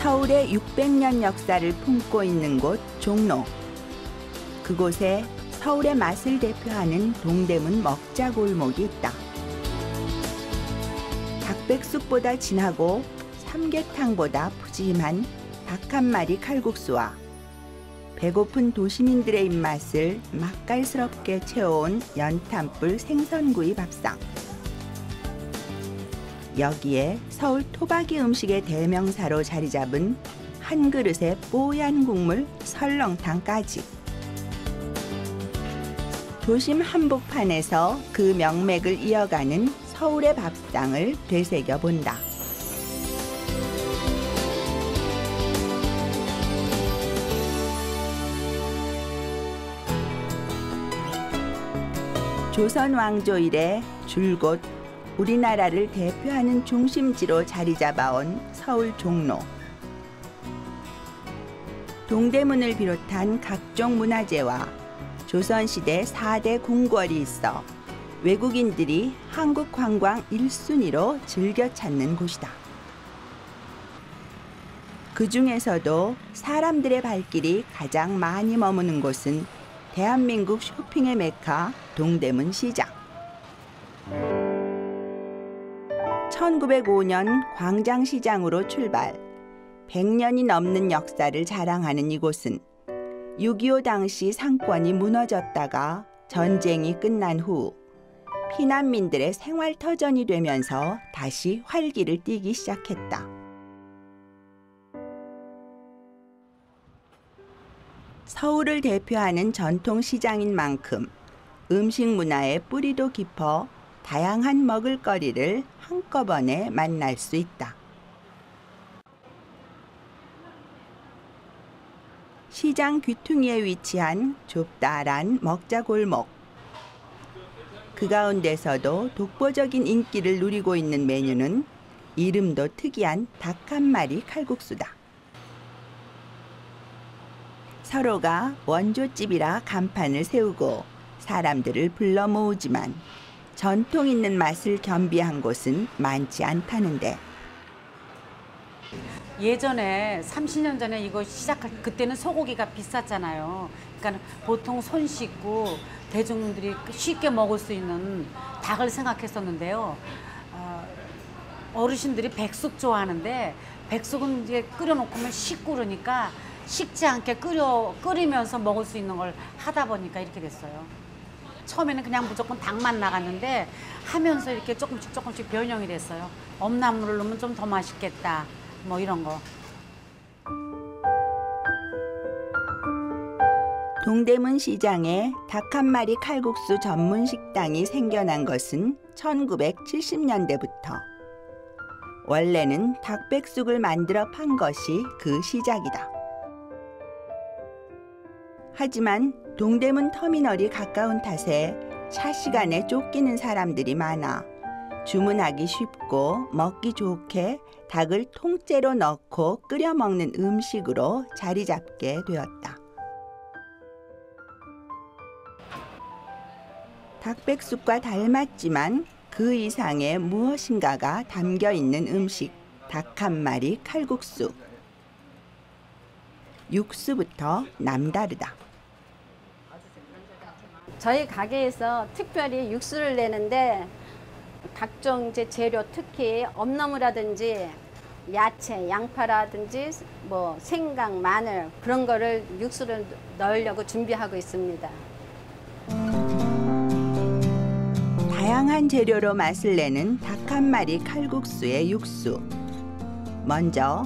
서울의 600년 역사를 품고 있는 곳 종로. 그곳에 서울의 맛을 대표하는 동대문 먹자골목이 있다. 닭백숙보다 진하고 삼계탕보다 푸짐한 닭 한 마리 칼국수와 배고픈 도시민들의 입맛을 맛깔스럽게 채워온 연탄불 생선구이 밥상. 여기에 서울 토박이 음식의 대명사로 자리 잡은 한 그릇의 뽀얀 국물 설렁탕까지. 도심 한복판에서 그 명맥을 이어가는 서울의 밥상을 되새겨 본다. 조선 왕조 이래 줄곧 우리나라를 대표하는 중심지로 자리 잡아온 서울 종로. 동대문을 비롯한 각종 문화재와 조선시대 4대 궁궐이 있어 외국인들이 한국 관광 1순위로 즐겨 찾는 곳이다. 그 중에서도 사람들의 발길이 가장 많이 머무는 곳은 대한민국 쇼핑의 메카 동대문 시장. 1905년 광장시장으로 출발, 100년이 넘는 역사를 자랑하는 이곳은 6.25 당시 상권이 무너졌다가 전쟁이 끝난 후 피난민들의 생활터전이 되면서 다시 활기를 띠기 시작했다. 서울을 대표하는 전통시장인 만큼 음식 문화의 뿌리도 깊어 다양한 먹을거리를 한꺼번에 만날 수 있다. 시장 귀퉁이에 위치한 좁다란 먹자골목. 그 가운데서도 독보적인 인기를 누리고 있는 메뉴는 이름도 특이한 닭 한 마리 칼국수다. 서로가 원조집이라 간판을 세우고 사람들을 불러 모으지만 전통 있는 맛을 겸비한 곳은 많지 않다는데. 예전에 30년 전에 이거 시작할 그때는 소고기가 비쌌잖아요. 그러니까 보통 손 씻고 대중들이 쉽게 먹을 수 있는 닭을 생각했었는데요. 어르신들이 백숙 좋아하는데 백숙은 이제 끓여놓고면 식고 그러니까 식지 않게 끓이면서 먹을 수 있는 걸 하다 보니까 이렇게 됐어요. 처음에는 그냥 무조건 닭만 나갔는데 하면서 이렇게 조금씩 변형이 됐어요. 엄나물을 넣으면 좀 더 맛있겠다. 뭐 이런 거. 동대문 시장에 닭 한 마리 칼국수 전문 식당이 생겨난 것은 1970년대부터. 원래는 닭백숙을 만들어 판 것이 그 시작이다. 하지만 동대문 터미널이 가까운 탓에 차 시간에 쫓기는 사람들이 많아 주문하기 쉽고 먹기 좋게 닭을 통째로 넣고 끓여 먹는 음식으로 자리 잡게 되었다. 닭백숙과 닮았지만 그 이상의 무엇인가가 담겨 있는 음식, 닭 한 마리 칼국수. 육수부터 남다르다. 저희 가게에서 특별히 육수를 내는데 각종 이제 재료, 특히 엄나무라든지 야채, 양파라든지 뭐 생강, 마늘 그런 거를 육수를 넣으려고 준비하고 있습니다. 다양한 재료로 맛을 내는 닭 한 마리 칼국수의 육수. 먼저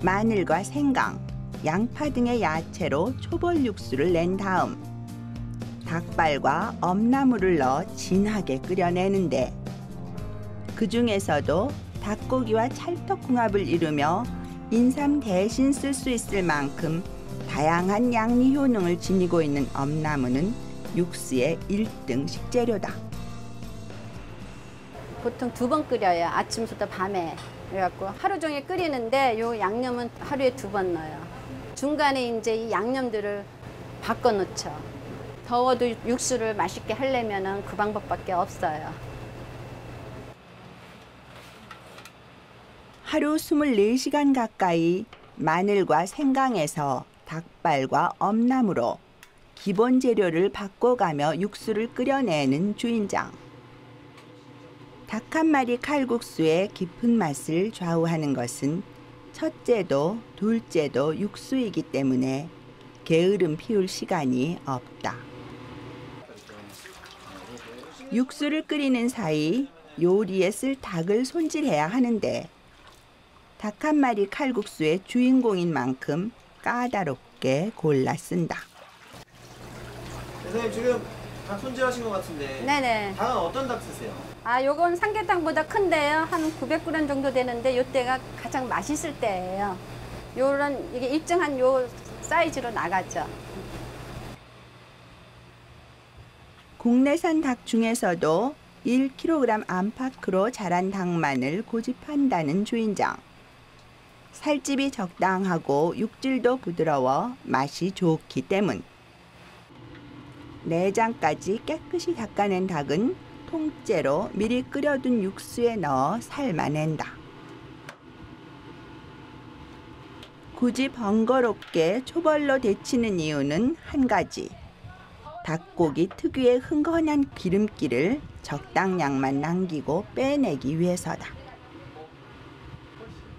마늘과 생강, 양파 등의 야채로 초벌 육수를 낸 다음 닭발과 엄나물을 넣어 진하게 끓여내는데, 그 중에서도 닭고기와 찰떡궁합을 이루며 인삼 대신 쓸 수 있을 만큼 다양한 양리 효능을 지니고 있는 엄나무는 육수의 1등 식재료다. 보통 2번 끓여요. 아침부터 밤에. 그래갖고 하루 종일 끓이는데 요 양념은 하루에 2번 넣어요. 중간에 이제 이 양념들을 바꿔 놓죠. 더워도 육수를 맛있게 하려면은 그 방법밖에 없어요. 하루 24시간 가까이 마늘과 생강에서 닭발과 엄나무로 기본 재료를 바꿔가며 육수를 끓여내는 주인장. 닭 한 마리 칼국수의 깊은 맛을 좌우하는 것은 첫째도 둘째도 육수이기 때문에 게으름 피울 시간이 없다. 육수를 끓이는 사이 요리에 쓸 닭을 손질해야 하는데 닭 한 마리 칼국수의 주인공인 만큼 까다롭게 골라 쓴다. 선생님 지금 닭 손질하신 것 같은데 네네. 닭은 어떤 닭 쓰세요? 아, 요건 삼계탕보다 큰데요. 한 900g 정도 되는데 요때가 가장 맛있을 때예요. 요런 이게 일정한 요 사이즈로 나가죠. 국내산 닭 중에서도 1kg 안팎으로 자란 닭만을 고집한다는 주인장. 살집이 적당하고 육질도 부드러워 맛이 좋기 때문. 내장까지 깨끗이 닦아낸 닭은 통째로 미리 끓여둔 육수에 넣어 삶아낸다. 굳이 번거롭게 초벌로 데치는 이유는 한 가지. 닭고기 특유의 흥건한 기름기를 적당량만 남기고 빼내기 위해서다.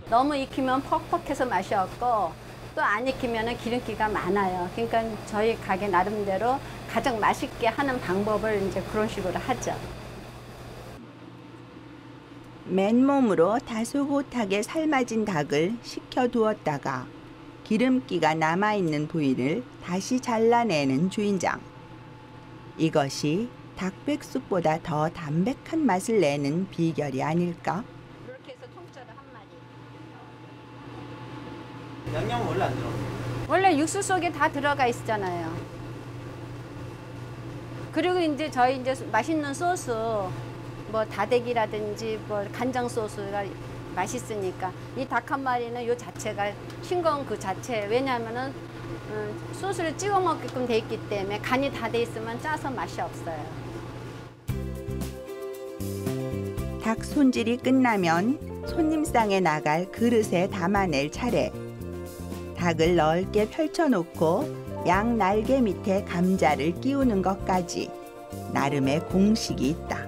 너무 익히면 퍽퍽해서 맛이 없고 또 안 익히면 기름기가 많아요. 그러니까 저희 가게 나름대로 가장 맛있게 하는 방법을 이제 그런 식으로 하죠. 맨몸으로 다소곳하게 삶아진 닭을 식혀두었다가 기름기가 남아있는 부위를 다시 잘라내는 주인장. 이것이 닭백숙보다 더 담백한 맛을 내는 비결이 아닐까? 이렇게 해서 통째로 한 마리. 양념은 원래 안 들어가요? 원래 육수 속에 다 들어가 있잖아요. 그리고 이제 저희 이제 맛있는 소스, 뭐 다대기라든지 뭐 간장 소스가 맛있으니까 이 닭 한 마리는 요 자체가 싱거운 그 자체. 왜냐하면은 소스를 찍어 먹게끔 돼 있기 때문에 간이 다 돼 있으면 짜서 맛이 없어요. 닭 손질이 끝나면 손님상에 나갈 그릇에 담아낼 차례. 닭을 넓게 펼쳐놓고 양 날개 밑에 감자를 끼우는 것까지 나름의 공식이 있다.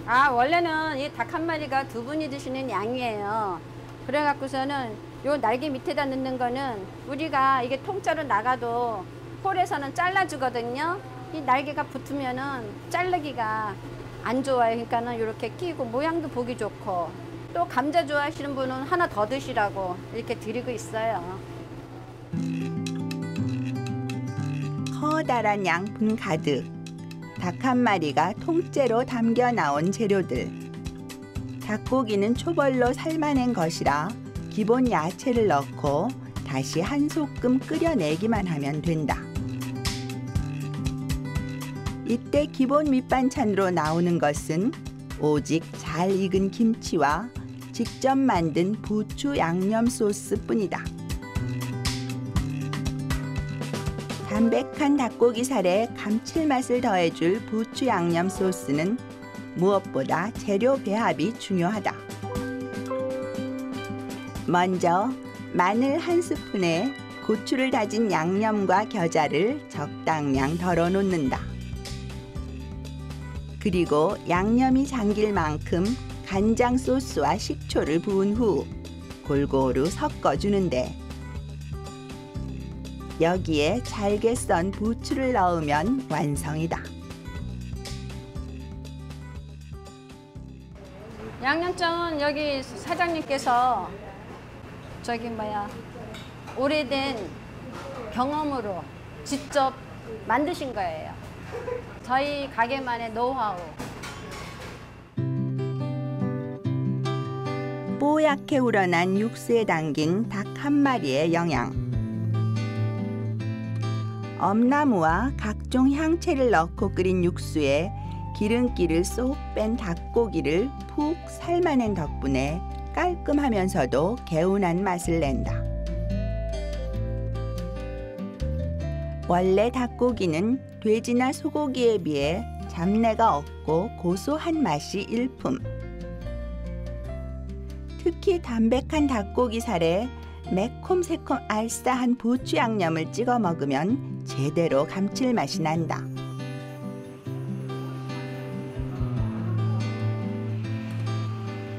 아, 원래는 이 닭 한 마리가 두 분이 드시는 양이에요. 그래갖고서는 요 날개 밑에다 넣는 거는 우리가 이게 통째로 나가도 홀에서는 잘라주거든요. 이 날개가 붙으면은 자르기가 안 좋아요. 그러니까는 이렇게 끼고 모양도 보기 좋고 또 감자 좋아하시는 분은 하나 더 드시라고 이렇게 드리고 있어요. 커다란 양푼 가득 닭 한 마리가 통째로 담겨 나온 재료들. 닭고기는 초벌로 삶아낸 것이라 기본 야채를 넣고 다시 한 소끔 끓여내기만 하면 된다. 이때 기본 밑반찬으로 나오는 것은 오직 잘 익은 김치와 직접 만든 부추 양념 소스뿐이다. 담백한 닭고기 살에 감칠맛을 더해줄 부추 양념 소스는 무엇보다 재료 배합이 중요하다. 먼저 마늘 한 스푼에 고추를 다진 양념과 겨자를 적당량 덜어 놓는다. 그리고 양념이 잠길 만큼 간장 소스와 식초를 부은 후 골고루 섞어주는데 여기에 잘게 썬 부추를 넣으면 완성이다. 양념장은 여기 사장님께서 오래된 경험으로 직접 만드신 거예요. 저희 가게만의 노하우. 뽀얗게 우러난 육수에 담긴 닭 한 마리의 영양. 엄나무와 각종 향채를 넣고 끓인 육수에 기름기를 쏙 뺀 닭고기를 푹 삶아낸 덕분에 깔끔하면서도 개운한 맛을 낸다. 원래 닭고기는 돼지나 소고기에 비해 잡내가 없고 고소한 맛이 일품. 특히 담백한 닭고기 살에 매콤새콤 알싸한 부추 양념을 찍어 먹으면 제대로 감칠맛이 난다.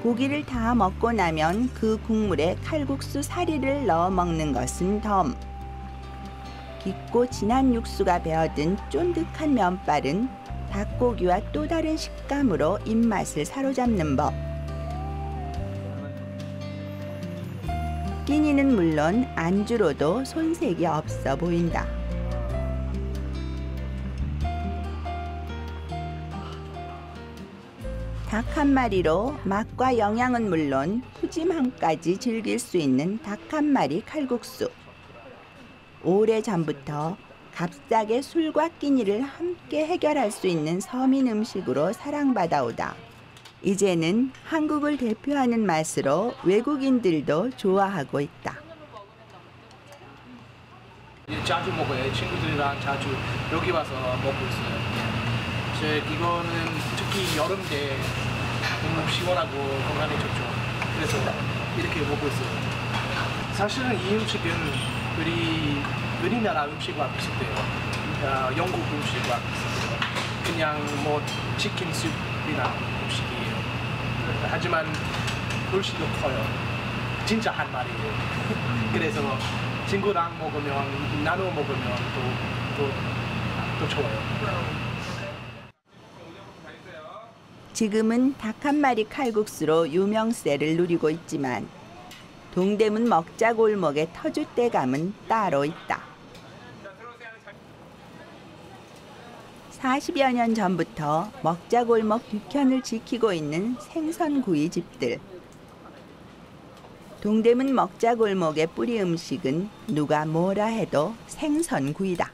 고기를 다 먹고 나면 그 국물에 칼국수 사리를 넣어 먹는 것은 덤. 깊고 진한 육수가 배어든 쫀득한 면발은 닭고기와 또 다른 식감으로 입맛을 사로잡는 법. 끼니는 물론 안주로도 손색이 없어 보인다. 닭 한 마리로 맛과 영양은 물론 푸짐함까지 즐길 수 있는 닭 한 마리 칼국수. 오래전부터 값싸게 술과 끼니를 함께 해결할 수 있는 서민 음식으로 사랑받아오다. 이제는 한국을 대표하는 맛으로 외국인들도 좋아하고 있다. 자주 먹어요. 친구들이랑 자주 여기 와서 먹고 있어요. 이거는 특히 여름 때 너무 시원하고 건강에 좋죠. 그래서 이렇게 먹고 있어요. 사실은 이 음식은 우리나라 음식과 비슷해요. 영국 음식과 비슷해요. 그냥 뭐 치킨 수프나 음식이에요. 하지만 훨씬 더 커요. 진짜 한 마리예요. 그래서 친구랑 먹으면 나눠 먹으면 또 좋아요. 지금은 닭 한 마리 칼국수로 유명세를 누리고 있지만 동대문 먹자골목의 터줏대감은 따로 있다. 40여 년 전부터 먹자골목 뒤편을 지키고 있는 생선구이 집들. 동대문 먹자골목의 뿌리 음식은 누가 뭐라 해도 생선구이다.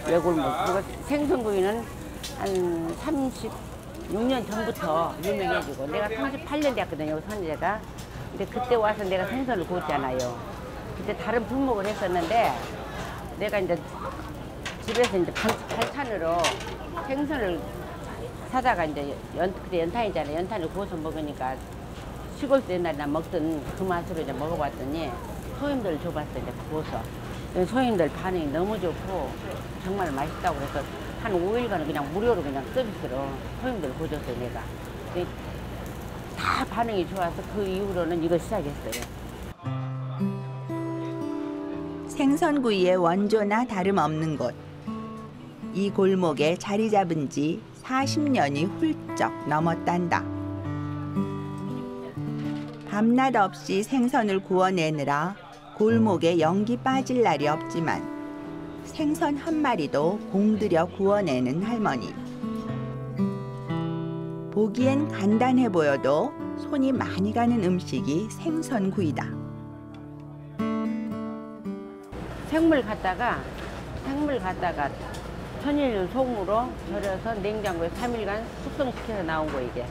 외골목 그리고 생선구이는 한 36년 전부터 유명해지고 내가 38년 됐거든요. 선제가. 근데 그때 와서 내가 생선을 구웠잖아요. 그때 다른 품목을 했었는데 내가 이제 집에서 이제 반찬으로 생선을 사다가 이제 그때 연탄이잖아요. 연탄을 구워서 먹으니까 시골 때 옛날에 먹던 그 맛으로 이제 먹어봤더니 소임들 줘봤어 이제 구워서. 소임들 반응이 너무 좋고 정말 맛있다고 그래서 한 5일간은 그냥 무료로 그냥 서비스로 소임들 구워줬어요 내가. 다 반응이 좋아서 그 이후로는 이걸 시작했어요. 생선구이의 원조나 다름없는 곳. 이 골목에 자리 잡은 지 40년이 훌쩍 넘었단다. 밤낮 없이 생선을 구워내느라 골목에 연기 빠질 날이 없지만 생선 한 마리도 공들여 구워내는 할머니. 보기엔 간단해 보여도 손이 많이 가는 음식이 생선구이다. 생물 갖다가 천일 송으로 절여서 냉장고에 3일간 숙성시켜서 나온 거 이게.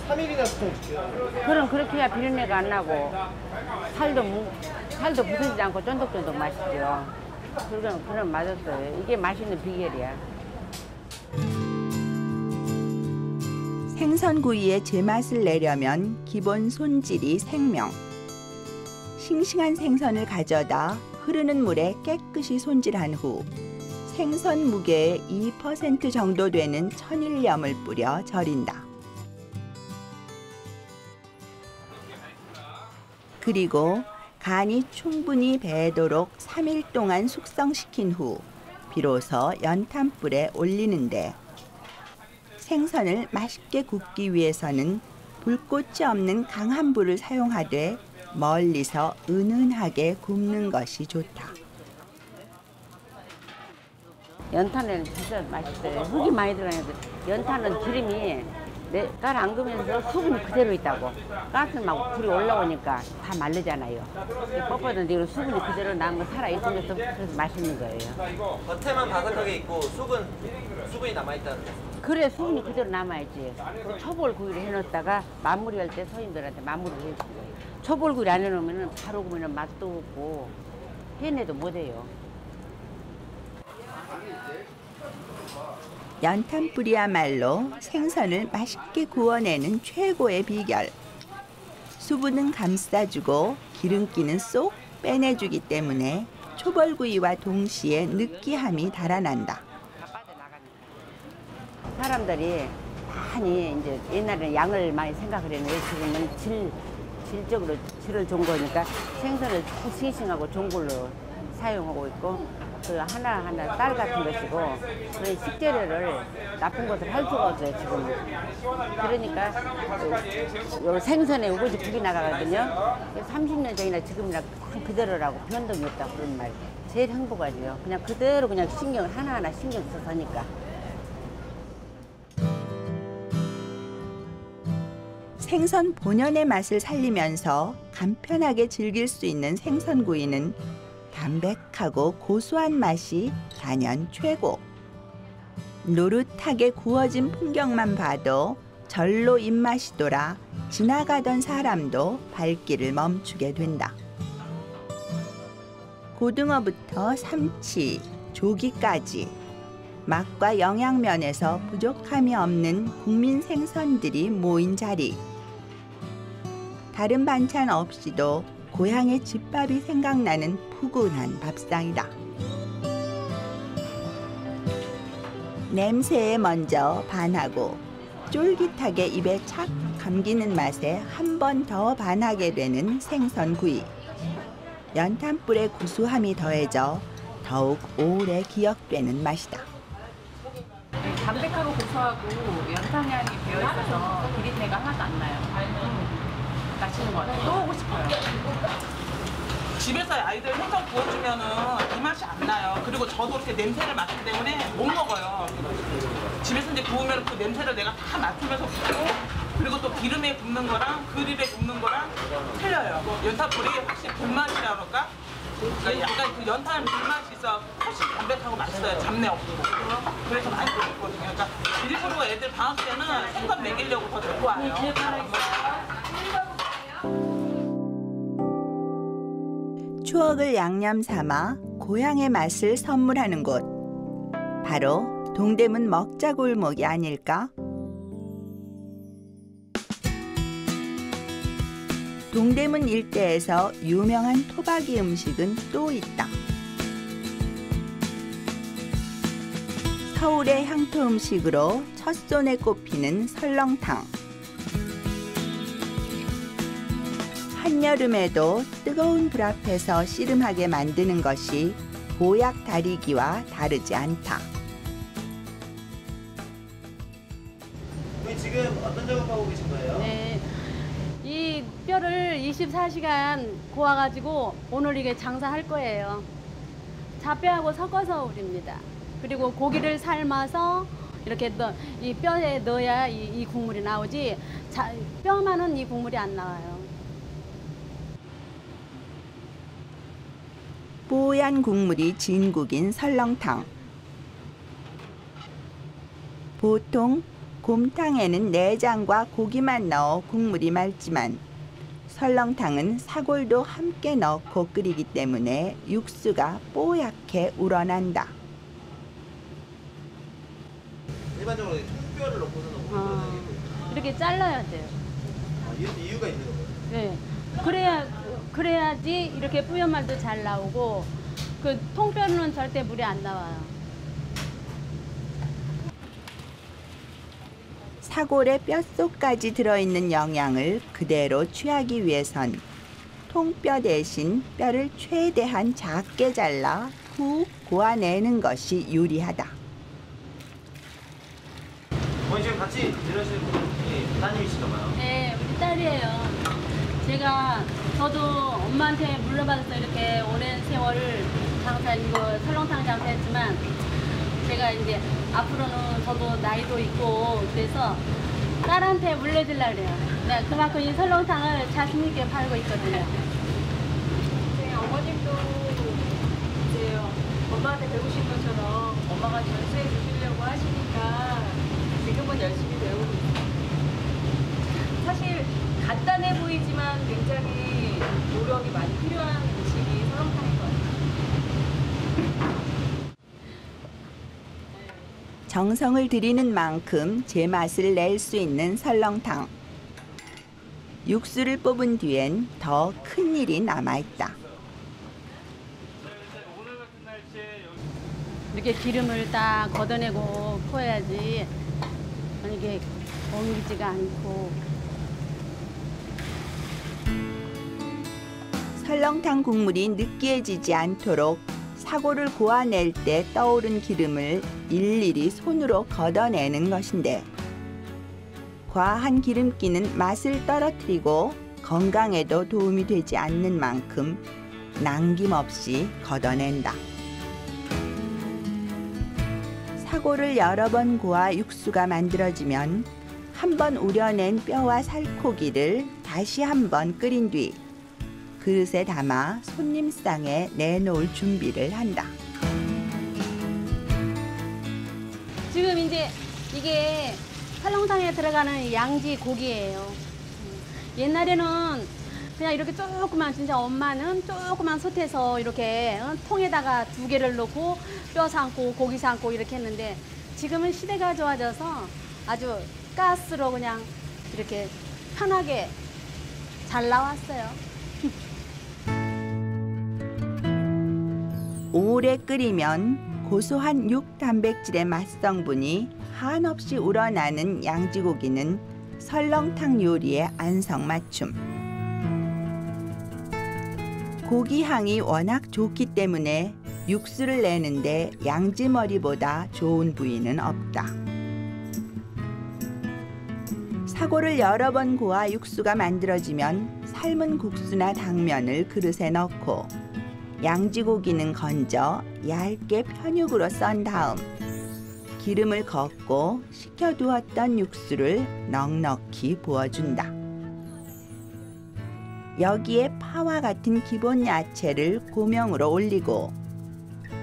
3일이나 숙성시켜요? 그럼 그렇게 해야 비린내가 안 나고 살도 부서지지 않고 쫀득쫀득 맛있죠. 그럼 맛없어요. 이게 맛있는 비결이야. 생선구이의 제맛을 내려면 기본 손질이 생명. 싱싱한 생선을 가져다 흐르는 물에 깨끗이 손질한 후 생선 무게의 2% 정도 되는 천일염을 뿌려 절인다. 그리고 간이 충분히 배도록 3일 동안 숙성시킨 후 비로소 연탄불에 올리는데 생선을 맛있게 굽기 위해서는 불꽃이 없는 강한 불을 사용하되 멀리서 은은하게 굽는 것이 좋다. 연탄에는 진짜 맛있어요. 흙이 많이 들어가는데 연탄은 기름이 깔 안 그면서 수분이 그대로 있다고. 가스는 막 불이 올라오니까 다 마르잖아요. 뻣뻣한데 이거 수분이 그대로 남은 살아있으면서 그래서 맛있는 거예요. 겉에만 바삭하게 있고 수분이 남아있다는 거죠? 그래 수분이 그대로 남아야지. 초벌 구이를 해놓다가 마무리할 때 손님들한테 마무리를 해주는 거예요. 초벌 구이를 안 해놓으면 바로 구우면 맛도 없고 해내도 못해요. 연탄불이야말로 생선을 맛있게 구워내는 최고의 비결. 수분은 감싸주고 기름기는 쏙 빼내주기 때문에 초벌구이와 동시에 느끼함이 달아난다. 사람들이 많이 이제 옛날에는 양을 많이 생각을 했는데 지금은 질적으로 질을 좋은 거니까 생선을 싱싱하고 좋은 걸로 사용하고 있고 그 하나하나 딸 같은 것이고 그런 식재료를 나쁜 것을 할 수가 없어요 지금은. 그러니까 요 생선에 우거지 국이 나가거든요. 30년 전이나 지금이나 그대로라고 변동이 없다 그런 말. 제일 행복하지요. 그냥 그대로 그냥 신경 하나하나 신경 써서 하니까. 생선 본연의 맛을 살리면서 간편하게 즐길 수 있는 생선구이는 담백하고 고소한 맛이 단연 최고. 노릇하게 구워진 풍경만 봐도 절로 입맛이 돌아 지나가던 사람도 발길을 멈추게 된다. 고등어부터 삼치, 조기까지 맛과 영양면에서 부족함이 없는 국민 생선들이 모인 자리. 다른 반찬 없이도 고향의 집밥이 생각나는 푸근한 밥상이다. 냄새에 먼저 반하고 쫄깃하게 입에 착 감기는 맛에 한 번 더 반하게 되는 생선구이. 연탄불의 구수함이 더해져 더욱 오래 기억되는 맛이다. 담백하고 고소하고 연탄향이 배어있어서 비린내가 하나도 안 나요. 맛있는 것 같아요. 또 오고 싶어요. 집에서 아이들 생선 구워주면은 이 맛이 안 나요. 그리고 저도 이렇게 냄새를 맡기 때문에 못 먹어요. 집에서 이제 구우면 그 냄새를 내가 다 맡으면서 굽고 그리고 또 기름에 굽는 거랑 그릴에 굽는 거랑 틀려요. 연탄불이 확실히 불맛이라 그럴까? 그러니까 약간 그 연탄 불맛이 있어 훨씬 담백하고 맛있어요. 잡내 없고. 그래서 많이 먹거든요. 그러니까 일부러 애들 방학 때는 생선 먹이려고 더 데리고 와요. 추억을 양념 삼아 고향의 맛을 선물하는 곳. 바로 동대문 먹자골목이 아닐까? 동대문 일대에서 유명한 토박이 음식은 또 있다. 서울의 향토 음식으로 첫손에 꼽히는 설렁탕. 한여름에도 뜨거운 불 앞에서 씨름하게 만드는 것이 보약 다리기와 다르지 않다. 지금 어떤 작업하고 계신 거예요? 네. 이 뼈를 24시간 고아가지고 오늘 이게 장사할 거예요. 잡뼈하고 섞어서 우립니다. 그리고 고기를 삶아서 이렇게 이 뼈에 넣어야 이 국물이 나오지 뼈만은 이 국물이 안 나와요. 뽀얀 국물이 진국인 설렁탕. 보통 곰탕에는 내장과 고기만 넣어 국물이 맑지만 설렁탕은 사골도 함께 넣고 끓이기 때문에 육수가 뽀얗게 우러난다. 일반적으로 통뼈를 넣고서 이렇게 잘라야 돼요. 이유가 있는 거예요? 네. 그래야지 이렇게 뿌연 말도 잘 나오고 그 통뼈는 절대 물이 안 나와요. 사골의 뼛속까지 들어있는 영양을 그대로 취하기 위해선 통뼈 대신 뼈를 최대한 작게 잘라 푹 고아내는 것이 유리하다. 어머니 지금 같이 일하시는 분이 따님이신가 봐요. 네, 우리 딸이에요. 저도 엄마한테 물려받아서 이렇게 오랜 세월을 이거 설렁탕 장사했지만 제가 이제 앞으로는 저도 나이도 있고 그래서 딸한테 물려주려고 그래요. 네, 그만큼 이 설렁탕을 자신 있게 팔고 있거든요. 네, 어머님도 이제 엄마한테 배우신 것처럼 엄마가 전수해 주시려고 하시니까 지금은 열심히 배우고 있어요. 사실 간단해 보이지만 굉장히 노력이 많이 필요한 음식이 설렁탕인 것 같아요. 정성을 들이는 만큼 제맛을 낼 수 있는 설렁탕. 육수를 뽑은 뒤엔 더 큰 일이 남아있다. 이렇게 기름을 딱 걷어내고 퍼야지 이게 엉기지가 않고. 설렁탕 국물이 느끼해지지 않도록 사고를 고아낼 때 떠오른 기름을 일일이 손으로 걷어내는 것인데, 과한 기름기는 맛을 떨어뜨리고 건강에도 도움이 되지 않는 만큼 남김없이 걷어낸다. 사고를 여러 번 고아 육수가 만들어지면 한 번 우려낸 뼈와 살코기를 다시 한 번 끓인 뒤 그릇에 담아 손님상에 내놓을 준비를 한다. 지금 이제 이게 설렁탕에 들어가는 양지 고기예요. 옛날에는 그냥 이렇게 조그만, 진짜 엄마는 조그만 솥에서 이렇게 통에다가 2개를 넣고 뼈 삶고 고기 삶고 이렇게 했는데, 지금은 시대가 좋아져서 아주 가스로 그냥 이렇게 편하게 잘 나왔어요. 오래 끓이면 고소한 육 단백질의 맛성분이 한없이 우러나는 양지고기는 설렁탕 요리의 안성맞춤. 고기 향이 워낙 좋기 때문에 육수를 내는데 양지머리보다 좋은 부위는 없다. 사고를 여러 번 고아 육수가 만들어지면 삶은 국수나 당면을 그릇에 넣고 양지고기는 건져 얇게 편육으로 썬 다음 기름을 걷고 식혀두었던 육수를 넉넉히 부어준다. 여기에 파와 같은 기본 야채를 고명으로 올리고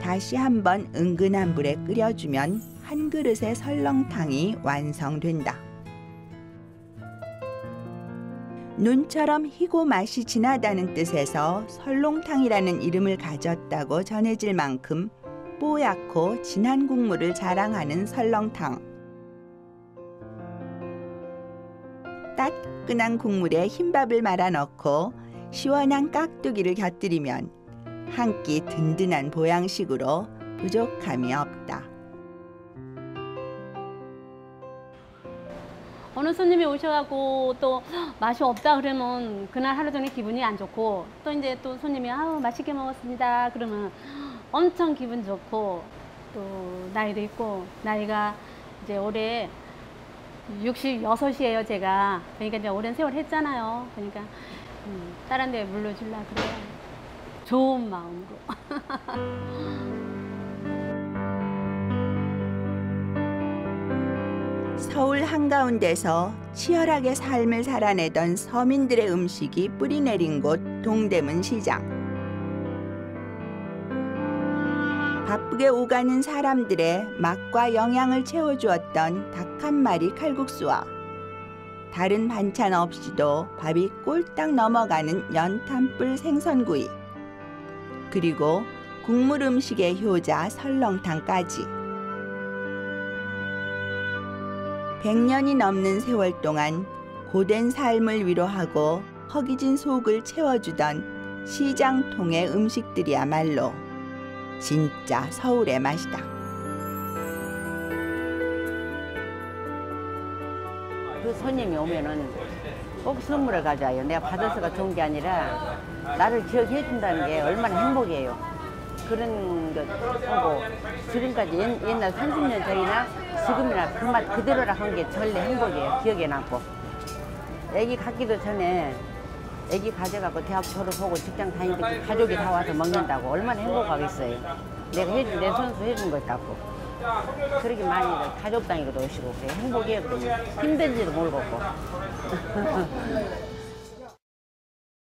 다시 한번 은근한 불에 끓여주면 한 그릇의 설렁탕이 완성된다. 눈처럼 희고 맛이 진하다는 뜻에서 설렁탕이라는 이름을 가졌다고 전해질 만큼 뽀얗고 진한 국물을 자랑하는 설렁탕. 따끈한 국물에 흰밥을 말아 넣고 시원한 깍두기를 곁들이면 한 끼 든든한 보양식으로 부족함이 없다. 어느 손님이 오셔갖고 또 맛이 없다 그러면 그날 하루 종일 기분이 안 좋고, 또 이제 또 손님이 아우 맛있게 먹었습니다 그러면 엄청 기분 좋고, 또 나이도 있고, 나이가 이제 올해 66이에요 제가. 그러니까 이제 오랜 세월 했잖아요. 그러니까 다른 데 물려주려고 그래요. 좋은 마음으로. 서울 한가운데서 치열하게 삶을 살아내던 서민들의 음식이 뿌리내린 곳 동대문 시장. 바쁘게 오가는 사람들의 맛과 영양을 채워주었던 닭 한 마리 칼국수와 다른 반찬 없이도 밥이 꼴딱 넘어가는 연탄불 생선구이, 그리고 국물 음식의 효자 설렁탕까지. 100년이 넘는 세월 동안 고된 삶을 위로하고 허기진 속을 채워주던 시장통의 음식들이야말로 진짜 서울의 맛이다. 그 손님이 오면은 꼭 선물을 가져와요. 내가 받아서가 좋은 게 아니라 나를 기억해 준다는 게 얼마나 행복이에요. 그런 거 하고 지금까지 옛날 30년 전이나 지금이나 그 맛 그대로라 한 게 전래 행복이에요. 기억에 남고. 애기 갖기도 전에 애기 가져가고 대학 졸업하고 직장 다니는데 가족이 다 와서 먹는다고 얼마나 행복하겠어요. 내가 해준 내 손수 해준 것 같고. 그렇게 많이 가족 단위로도 오시고 그래. 행복해요. 힘든지도 모르겠고.